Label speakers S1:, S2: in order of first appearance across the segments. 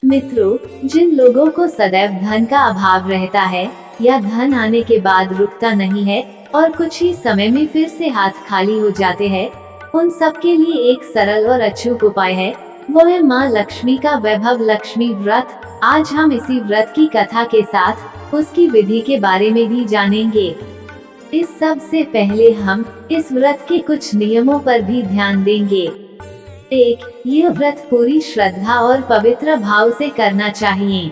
S1: मित्रों, जिन लोगों को सदैव धन का अभाव रहता है या धन आने के बाद रुकता नहीं है और कुछ ही समय में फिर से हाथ खाली हो जाते हैं, उन सब के लिए एक सरल और अचूक उपाय है। वो है माँ लक्ष्मी का वैभव लक्ष्मी व्रत। आज हम इसी व्रत की कथा के साथ उसकी विधि के बारे में भी जानेंगे। इस सब से पहले हम इस व्रत के कुछ नियमों पर भी ध्यान देंगे। 1. यह व्रत पूरी श्रद्धा और पवित्र भाव से करना चाहिए।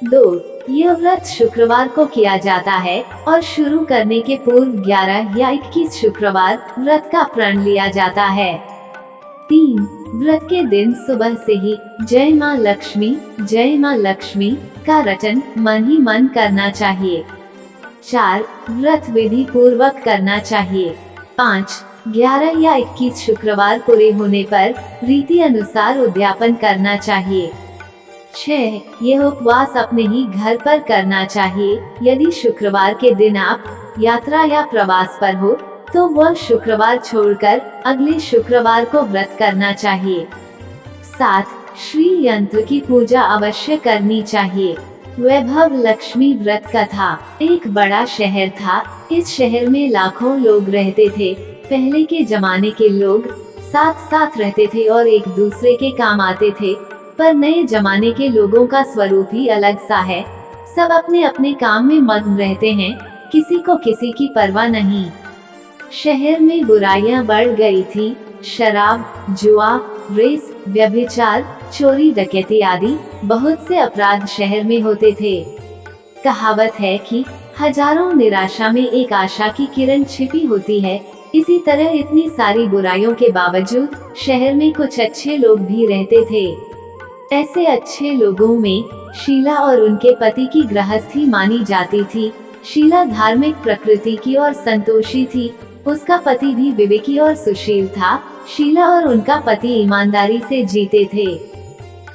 S1: 2. यह व्रत शुक्रवार को किया जाता है और शुरू करने के पूर्व 11 या 21 शुक्रवार व्रत का प्रण लिया जाता है। 3. व्रत के दिन सुबह से ही जय माँ लक्ष्मी का रटन मन ही मन करना चाहिए। 4. व्रत विधि पूर्वक करना चाहिए। 5. 11 या 21 शुक्रवार पूरे होने पर रीति अनुसार उद्यापन करना चाहिए। 6. यह उपवास अपने ही घर पर करना चाहिए। यदि शुक्रवार के दिन आप यात्रा या प्रवास पर हो तो वह शुक्रवार छोड़कर अगले शुक्रवार को व्रत करना चाहिए। 7. श्री यंत्र की पूजा अवश्य करनी चाहिए। वैभव लक्ष्मी व्रत कथा। एक बड़ा शहर था। इस शहर में लाखों लोग रहते थे। पहले के जमाने के लोग साथ साथ रहते थे और एक दूसरे के काम आते थे, पर नए जमाने के लोगों का स्वरूप ही अलग सा है। सब अपने अपने काम में मग्न रहते हैं, किसी को किसी की परवाह नहीं। शहर में बुराइयां बढ़ गई थी। शराब, जुआ, रेस, व्यभिचार, चोरी डकैती आदि बहुत से अपराध शहर में होते थे। कहावत है कि हजारों निराशा में एक आशा की किरण छिपी होती है। इसी तरह इतनी सारी बुराइयों के बावजूद शहर में कुछ अच्छे लोग भी रहते थे। ऐसे अच्छे लोगों में शीला और उनके पति की गृहस्थी मानी जाती थी। शीला धार्मिक प्रकृति की और संतोषी थी। उसका पति भी विवेकी और सुशील था। शीला और उनका पति ईमानदारी से जीते थे।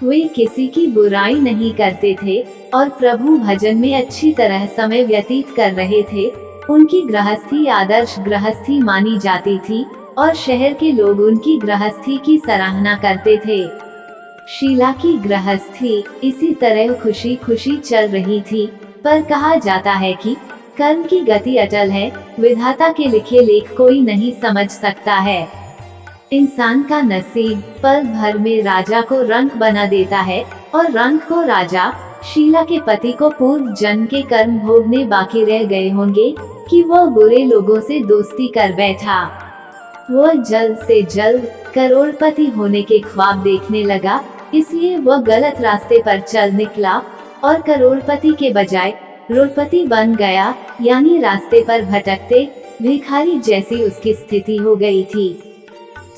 S1: वे किसी की बुराई नहीं करते थे और प्रभु भजन में अच्छी तरह समय व्यतीत कर रहे थे। उनकी गृहस्थी आदर्श गृहस्थी मानी जाती थी और शहर के लोग उनकी गृहस्थी की सराहना करते थे। शीला की गृहस्थी इसी तरह खुशी खुशी चल रही थी, पर कहा जाता है कि कर्म की गति अटल है, विधाता के लिखे लेख कोई नहीं समझ सकता है। इंसान का नसीब पल भर में राजा को रंक बना देता है और रंक को राजा। शीला के पति को पूर्व जन्म के कर्म भोगने बाकी रह गए होंगे कि वह बुरे लोगों से दोस्ती कर बैठा। वह जल्द से जल्द करोड़पति होने के ख्वाब देखने लगा, इसलिए वह गलत रास्ते पर चल निकला और करोड़पति के बजाय रोड़पति बन गया, यानी रास्ते पर भटकते भिखारी जैसी उसकी स्थिति हो गई थी।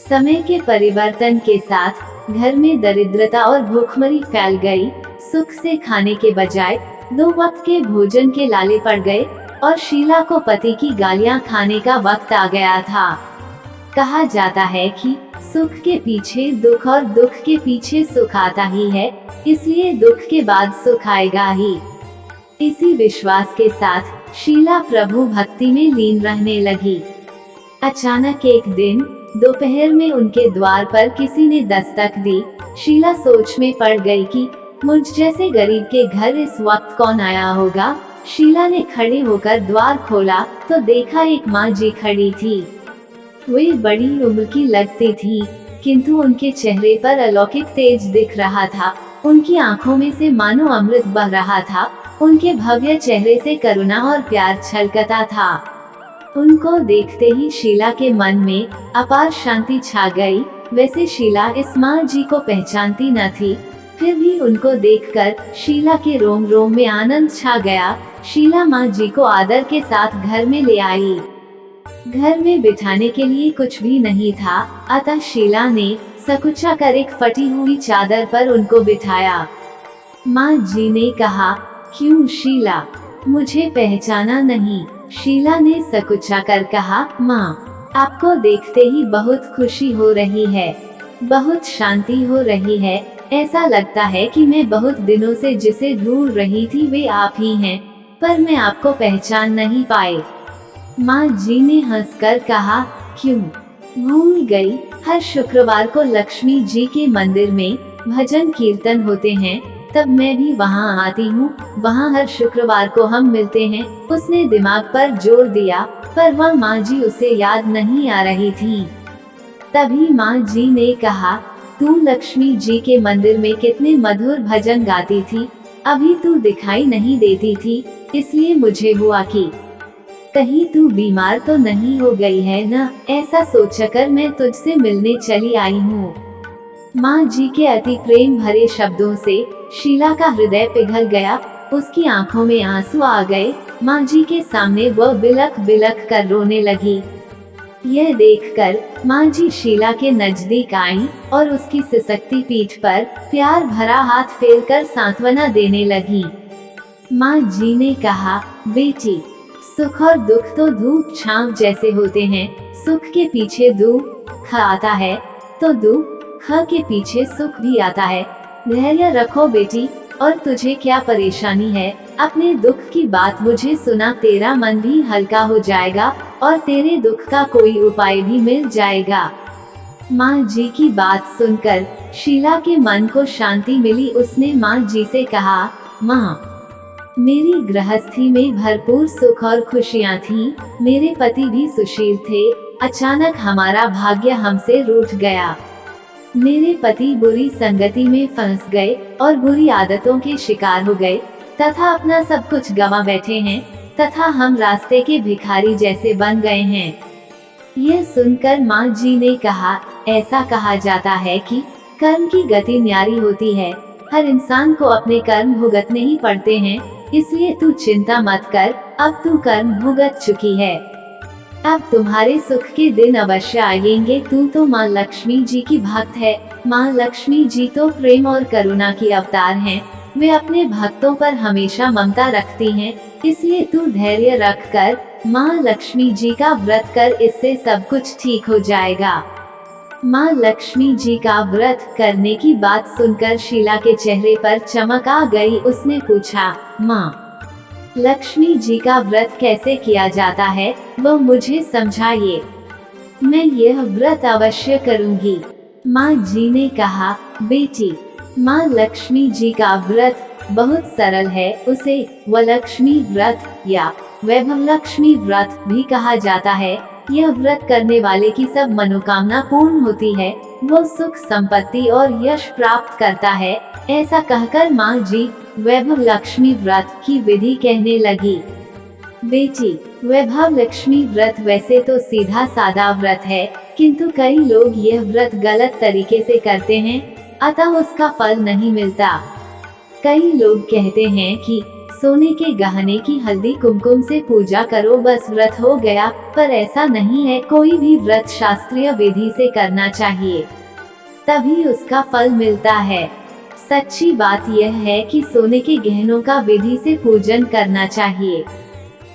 S1: समय के परिवर्तन के साथ घर में दरिद्रता और भूखमरी फैल गई। सुख से खाने के बजाय 2 वक्त के भोजन के लाले पड़ गए और शीला को पति की गालियां खाने का वक्त आ गया था। कहा जाता है कि सुख के पीछे दुख और दुख के पीछे सुख आता ही है, इसलिए दुख के बाद सुख आएगा ही। इसी विश्वास के साथ शीला प्रभु भक्ति में लीन रहने लगी। अचानक एक दिन दोपहर में उनके द्वार पर किसी ने दस्तक दी। शीला सोच में पड़ गई कि मुझ जैसे गरीब के घर इस वक्त कौन आया होगा। शीला ने खड़े होकर द्वार खोला तो देखा एक माँ जी खड़ी थी। वे बड़ी उम्र की लगती थी, किंतु उनके चेहरे पर अलौकिक तेज दिख रहा था। उनकी आंखों में से मानो अमृत बह रहा था। उनके भव्य चेहरे से करुणा और प्यार छलकता था। उनको देखते ही शीला के मन में अपार शांति छा गई। वैसे शीला इस माँ जी को पहचानती न थी, फिर भी उनको देखकर शीला के रोम रोम में आनंद छा गया। शीला माँ जी को आदर के साथ घर में ले आई। घर में बिठाने के लिए कुछ भी नहीं था, अतः शीला ने सकुचा कर एक फटी हुई चादर पर उनको बिठाया। माँ जी ने कहा, क्यों शीला, मुझे पहचाना नहीं? शीला ने सकुचा कर कहा, माँ, आपको देखते ही बहुत खुशी हो रही है, बहुत शांति हो रही है। ऐसा लगता है कि मैं बहुत दिनों से जिसे ढूंढ रही थी वे आप ही हैं, पर मैं आपको पहचान नहीं पाए। माँ जी ने हंसकर कहा, क्यों भूल गई? हर शुक्रवार को लक्ष्मी जी के मंदिर में भजन कीर्तन होते हैं, तब मैं भी वहाँ आती हूँ। वहाँ हर शुक्रवार को हम मिलते हैं। उसने दिमाग पर जोर दिया, पर वह माँ जी उसे याद नहीं आ रही थी। तभी माँ जी ने कहा, तू लक्ष्मी जी के मंदिर में कितने मधुर भजन गाती थी, अभी तू दिखाई नहीं देती थी, इसलिए मुझे हुआ कि कहीं तू बीमार तो नहीं हो गई है ना, ऐसा सोचकर मैं तुझसे मिलने चली आई हूँ। माँ जी के अति प्रेम भरे शब्दों से शीला का हृदय पिघल गया। उसकी आंखों में आंसू आ गए। माँ जी के सामने वह बिलख बिलख कर रोने लगी। यह देखकर माँ जी शीला के नजदीक आईं और उसकी सिसकती पीठ पर प्यार भरा हाथ फेरकर सांत्वना देने लगी। माँ जी ने कहा, बेटी, सुख और दुख तो धूप छांव जैसे होते हैं। सुख के पीछे दुख आता है तो दुख के पीछे सुख भी आता है। धैर्य रखो बेटी, और तुझे क्या परेशानी है, अपने दुख की बात मुझे सुना, तेरा मन भी हल्का हो जाएगा और तेरे दुख का कोई उपाय भी मिल जाएगा। माँ जी की बात सुनकर शीला के मन को शांति मिली। उसने माँ जी से कहा, माँ, मेरी गृहस्थी में भरपूर सुख और खुशियाँ थीं। मेरे पति भी सुशील थे। अचानक हमारा भाग्य हमसे रूठ गया। मेरे पति बुरी संगति में फंस गए और बुरी आदतों के शिकार हो गए तथा अपना सब कुछ गंवा बैठे हैं, तथा हम रास्ते के भिखारी जैसे बन गए हैं। यह सुनकर माँ जी ने कहा, ऐसा कहा जाता है कि कर्म की गति न्यारी होती है। हर इंसान को अपने कर्म भुगतने ही पड़ते हैं, इसलिए तू चिंता मत कर, अब तू कर्म भुगत चुकी है। अब तुम्हारे सुख के दिन अवश्य आएंगे। तू तो माँ लक्ष्मी जी की भक्त है। माँ लक्ष्मी जी तो प्रेम और करुणा की अवतार हैं। वे अपने भक्तों पर हमेशा ममता रखती हैं, इसलिए तू धैर्य रख कर माँ लक्ष्मी जी का व्रत कर, इससे सब कुछ ठीक हो जाएगा। माँ लक्ष्मी जी का व्रत करने की बात सुनकर शीला के चेहरे पर चमक आ गई। उसने पूछा, माँ, लक्ष्मी जी का व्रत कैसे किया जाता है, वो मुझे समझाइए। मैं यह व्रत अवश्य करूंगी। माँ जी ने कहा, बेटी, माँ लक्ष्मी जी का व्रत बहुत सरल है। उसे वलक्ष्मी व्रत या वैभव लक्ष्मी व्रत भी कहा जाता है। यह व्रत करने वाले की सब मनोकामना पूर्ण होती है। वो सुख संपत्ति और यश प्राप्त करता है। ऐसा कहकर माँ जी वैभव लक्ष्मी व्रत की विधि कहने लगी। बेटी, वैभव लक्ष्मी व्रत वैसे तो सीधा सादा व्रत है, किंतु कई लोग यह व्रत गलत तरीके से करते हैं, अतः उसका फल नहीं मिलता। कई लोग कहते हैं कि सोने के गहने की हल्दी कुमकुम से पूजा करो, बस व्रत हो गया, पर ऐसा नहीं है। कोई भी व्रत शास्त्रीय विधि से करना चाहिए, तभी उसका फल मिलता है। सच्ची बात यह है कि सोने के गहनों का विधि से पूजन करना चाहिए।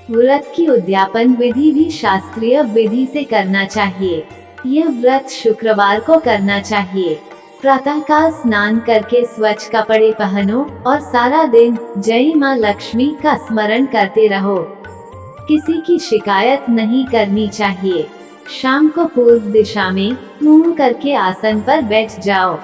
S1: व्रत की उद्यापन विधि भी शास्त्रीय विधि से करना चाहिए। यह व्रत शुक्रवार को करना चाहिए। प्रातःकाल स्नान करके स्वच्छ कपड़े पहनो और सारा दिन जय माँ लक्ष्मी का स्मरण करते रहो। किसी की शिकायत नहीं करनी चाहिए। शाम को पूर्व दिशा में मुंह करके आसन पर बैठ जाओ।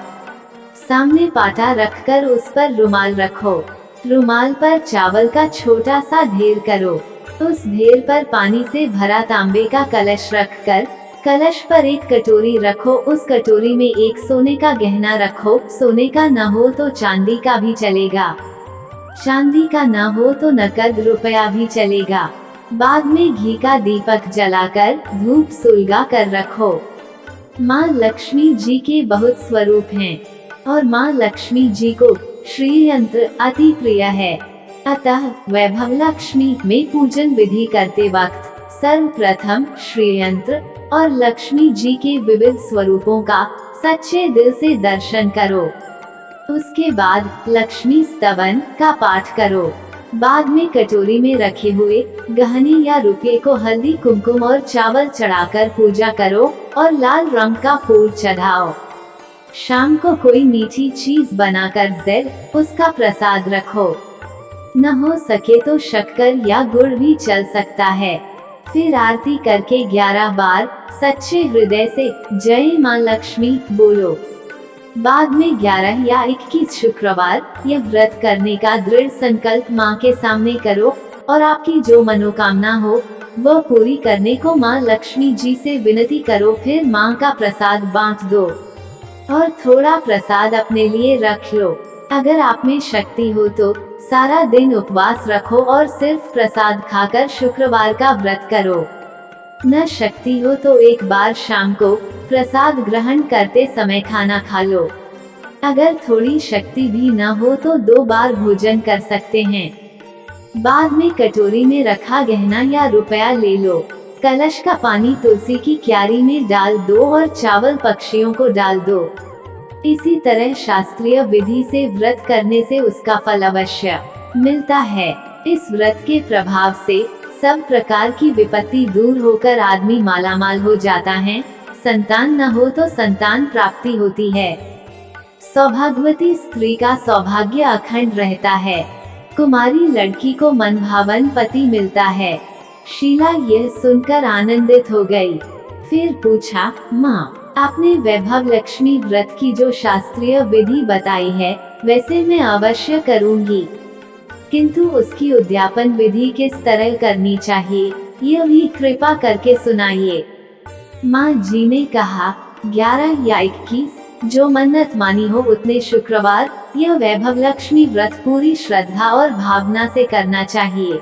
S1: सामने पाटा रखकर उस पर रुमाल रखो। रुमाल पर चावल का छोटा सा ढेर करो। उस ढेर पर पानी से भरा तांबे का कलश रखकर कलश पर एक कटोरी रखो। उस कटोरी में एक सोने का गहना रखो। सोने का न हो तो चांदी का भी चलेगा। चांदी का न हो तो नकद रुपया भी चलेगा। बाद में घी का दीपक जलाकर धूप सुलगा कर रखो। माँ लक्ष्मी जी के बहुत स्वरूप हैं और माँ लक्ष्मी जी को श्री यंत्र अति प्रिय है। अतः वैभव लक्ष्मी में पूजन विधि करते वक्त सर्वप्रथम श्री यंत्र और लक्ष्मी जी के विविध स्वरूपों का सच्चे दिल से दर्शन करो। उसके बाद लक्ष्मी स्तवन का पाठ करो। बाद में कटोरी में रखे हुए गहने या रुपये को हल्दी कुमकुम और चावल चढ़ाकर पूजा करो और लाल रंग का फूल चढ़ाओ। शाम को कोई मीठी चीज बनाकर जरूर उसका प्रसाद रखो। न हो सके तो शक्कर या गुड़ भी चल सकता है। फिर आरती करके 11 बार सच्चे हृदय से जय माँ लक्ष्मी बोलो। बाद में 11 या 21 शुक्रवार यह व्रत करने का दृढ़ संकल्प माँ के सामने करो और आपकी जो मनोकामना हो वह पूरी करने को माँ लक्ष्मी जी से विनती करो। फिर माँ का प्रसाद बांट दो और थोड़ा प्रसाद अपने लिए रख लो। अगर आप में शक्ति हो तो सारा दिन उपवास रखो और सिर्फ प्रसाद खाकर शुक्रवार का व्रत करो। न शक्ति हो तो एक बार शाम को प्रसाद ग्रहण करते समय खाना खा लो। अगर थोड़ी शक्ति भी न हो तो 2 बार भोजन कर सकते हैं। बाद में कटोरी में रखा गहना या रुपया ले लो। कलश का पानी तुलसी की क्यारी में डाल दो और चावल पक्षियों को डाल दो। इसी तरह शास्त्रीय विधि से व्रत करने से उसका फल अवश्य मिलता है। इस व्रत के प्रभाव से सब प्रकार की विपत्ति दूर होकर आदमी मालामाल हो जाता है। संतान न हो तो संतान प्राप्ति होती है। सौभाग्यवती स्त्री का सौभाग्य अखंड रहता है। कुमारी लड़की को मनभावन पति मिलता है। शीला यह सुनकर आनंदित हो गई। फिर पूछा, माँ, आपने वैभव लक्ष्मी व्रत की जो शास्त्रीय विधि बताई है वैसे मैं अवश्य करूँगी, किंतु उसकी उद्यापन विधि किस तरह करनी चाहिए यह भी कृपा करके सुनाइए। माँ जी ने कहा, 11 या 21 जो मन्नत मानी हो उतने शुक्रवार यह वैभव लक्ष्मी व्रत पूरी श्रद्धा और भावना से करना चाहिए।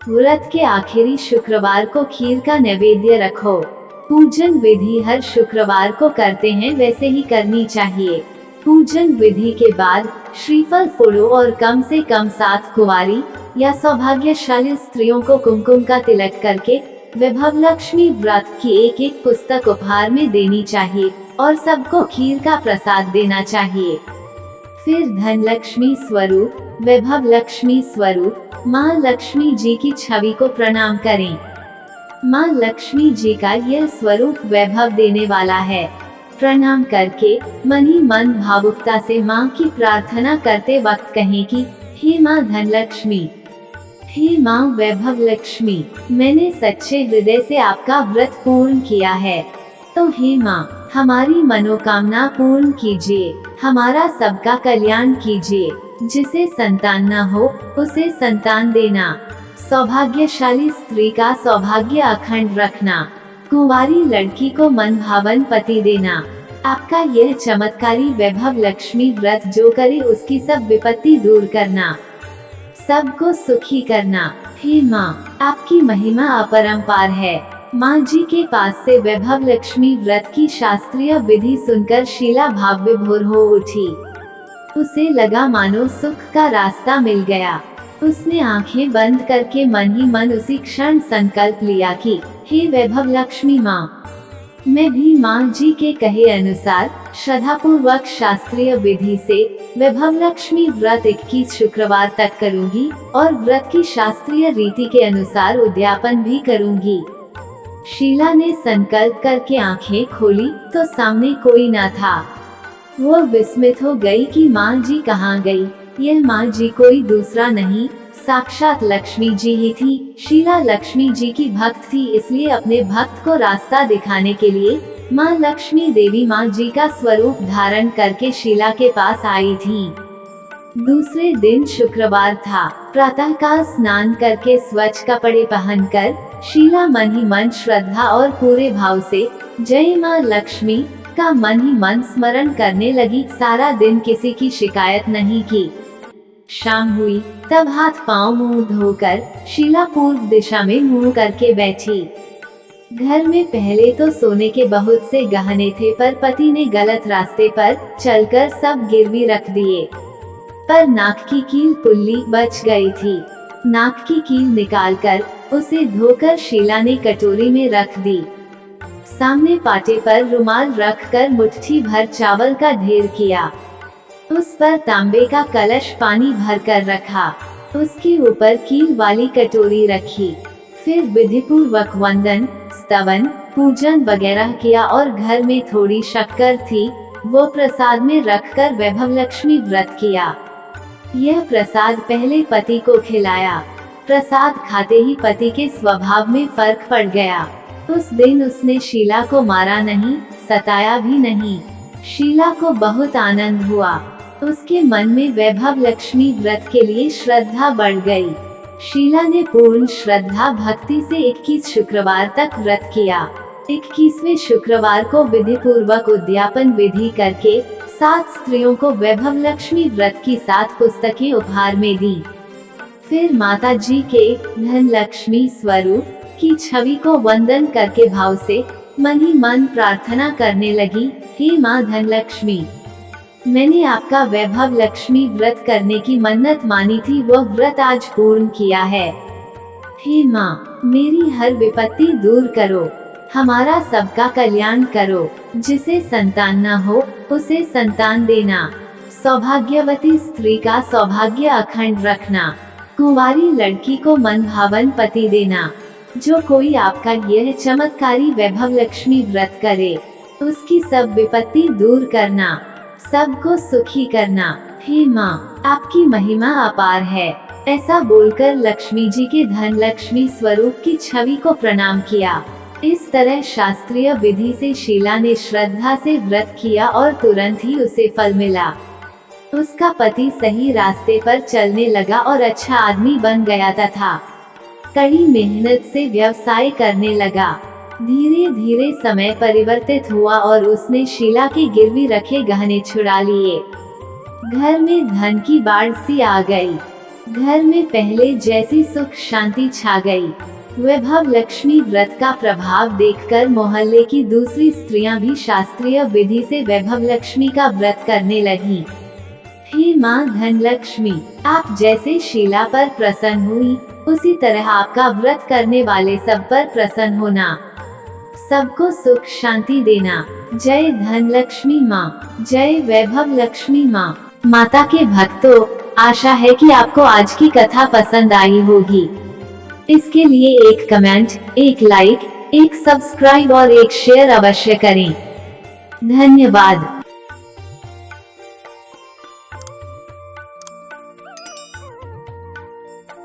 S1: व्रत के आखिरी शुक्रवार को खीर का नैवेद्य रखो। पूजन विधि हर शुक्रवार को करते हैं वैसे ही करनी चाहिए। पूजन विधि के बाद श्रीफल फोड़ो और कम से कम 7 कुंवारी या सौभाग्यशाली स्त्रियों को कुमकुम का तिलक करके वैभव लक्ष्मी व्रत की एक पुस्तक उपहार में देनी चाहिए और सबको खीर का प्रसाद देना चाहिए। फिर धन लक्ष्मी स्वरूप, वैभव लक्ष्मी स्वरूप माँ लक्ष्मी जी की छवि को प्रणाम करें। माँ लक्ष्मी जी का यह स्वरूप वैभव देने वाला है। प्रणाम करके मन ही मन भावुकता से माँ की प्रार्थना करते वक्त कहें कि हे माँ धन लक्ष्मी, हे माँ वैभव लक्ष्मी, मैंने सच्चे हृदय से आपका व्रत पूर्ण किया है, तो हे माँ हमारी मनोकामना पूर्ण कीजिए, हमारा सबका कल्याण कीजिए। जिसे संतान न हो उसे संतान देना, सौभाग्यशाली स्त्री का सौभाग्य अखंड रखना, कुंवारी लड़की को मनभावन पति देना। आपका यह चमत्कारी वैभव लक्ष्मी व्रत जो करे उसकी सब विपत्ति दूर करना, सबको सुखी करना। हे माँ, आपकी महिमा अपरंपार है। माँ जी के पास से वैभव लक्ष्मी व्रत की शास्त्रीय विधि सुनकर शीला भाव विभोर हो उठी। उसे लगा मानो सुख का रास्ता मिल गया। उसने आंखें बंद करके मन ही मन उसी क्षण संकल्प लिया कि हे वैभव लक्ष्मी माँ, मैं भी माँ जी के कहे अनुसार श्रद्धापूर्वक शास्त्रीय विधि से वैभव लक्ष्मी व्रत 21 शुक्रवार तक करूँगी और व्रत की शास्त्रीय रीति के अनुसार उद्यापन भी करूँगी। शीला ने संकल्प करके आंखें खोली तो सामने कोई न था। वो विस्मित हो गई कि माँ जी कहाँ गई। यह माँ जी कोई दूसरा नहीं, साक्षात लक्ष्मी जी ही थी। शीला लक्ष्मी जी की भक्त थी, इसलिए अपने भक्त को रास्ता दिखाने के लिए माँ लक्ष्मी देवी माँ जी का स्वरूप धारण करके शीला के पास आई थी। दूसरे दिन शुक्रवार था। प्रातःकाल स्नान करके स्वच्छ कपड़े पहनकर शीला मन ही मन श्रद्धा और पूरे भाव से जय माँ लक्ष्मी का मन ही मन स्मरण करने लगी। सारा दिन किसी की शिकायत नहीं की। शाम हुई तब हाथ पांव मुंह धोकर शीला पूर्व दिशा में मुंह करके बैठी। घर में पहले तो सोने के बहुत से गहने थे, पर पति ने गलत रास्ते पर चलकर सब गिरवी रख दिए। पर नाक की कील पुल्ली बच गई थी। नाक की कील निकालकर उसे धोकर शीला ने कटोरी में रख दी। सामने पाटे पर रुमाल रखकर मुट्ठी भर चावल का ढेर किया। उस पर तांबे का कलश पानी भरकर रखा। उसके ऊपर कील वाली कटोरी रखी। फिर विधिपूर्वक वंदन, स्तवन, पूजन वगैरह किया और घर में थोड़ी शक्कर थी, वो प्रसाद में रखकर वैभव लक्ष्मी व्रत किया। यह प्रसाद पहले पति को खिलाया। प्रसाद खाते ही पति के स्वभाव में फर्क पड़ गया। उस दिन उसने शीला को मारा नहीं, सताया भी नहीं। शीला को बहुत आनंद हुआ। उसके मन में वैभव लक्ष्मी व्रत के लिए श्रद्धा बढ़ गई। शीला ने पूर्ण श्रद्धा भक्ति से 21 शुक्रवार तक व्रत किया। 21वें शुक्रवार को विधि पूर्वक उद्यापन विधि करके 7 स्त्रियों को वैभव लक्ष्मी व्रत की 7 पुस्तकें उपहार में दी। फिर माता जी के धन लक्ष्मी स्वरूप की छवि को वंदन करके भाव से मन ही मन प्रार्थना करने लगी, हे माँ धन लक्ष्मी, मैंने आपका वैभव लक्ष्मी व्रत करने की मन्नत मानी थी, वह व्रत आज पूर्ण किया है। हे माँ, मेरी हर विपत्ति दूर करो, हमारा सबका कल्याण करो। जिसे संतान न हो उसे संतान देना, सौभाग्यवती स्त्री का सौभाग्य अखंड रखना, कुंवारी लड़की को मन भावन पति देना। जो कोई आपका यह चमत्कारी वैभव लक्ष्मी व्रत करे, उसकी सब विपत्ति दूर करना, सबको सुखी करना। हे माँ, आपकी महिमा अपार है। ऐसा बोलकर लक्ष्मी जी के धन लक्ष्मी स्वरूप की छवि को प्रणाम किया। इस तरह शास्त्रीय विधि से शीला ने श्रद्धा से व्रत किया और तुरंत ही उसे फल मिला। उसका पति सही रास्ते पर चलने लगा और अच्छा आदमी बन गया तथा कड़ी मेहनत से व्यवसाय करने लगा। धीरे धीरे समय परिवर्तित हुआ और उसने शीला के गिरवी रखे गहने छुड़ा लिए। घर में धन की बाढ़ सी आ गई। घर में पहले जैसी सुख शांति छा गई। वैभव लक्ष्मी व्रत का प्रभाव देखकर मोहल्ले की दूसरी स्त्रियां भी शास्त्रीय विधि से वैभव लक्ष्मी का व्रत करने लगी। हे माँ धन लक्ष्मी, आप जैसे शीला पर प्रसन्न हुई, उसी तरह आपका व्रत करने वाले सब पर प्रसन्न होना, सबको सुख शांति देना। जय धन लक्ष्मी माँ, जय वैभव लक्ष्मी माँ। माता के भक्तों, आशा है कि आपको आज की कथा पसंद आई होगी। इसके लिए एक कमेंट, एक लाइक, एक सब्सक्राइब और एक शेयर अवश्य करें। धन्यवाद।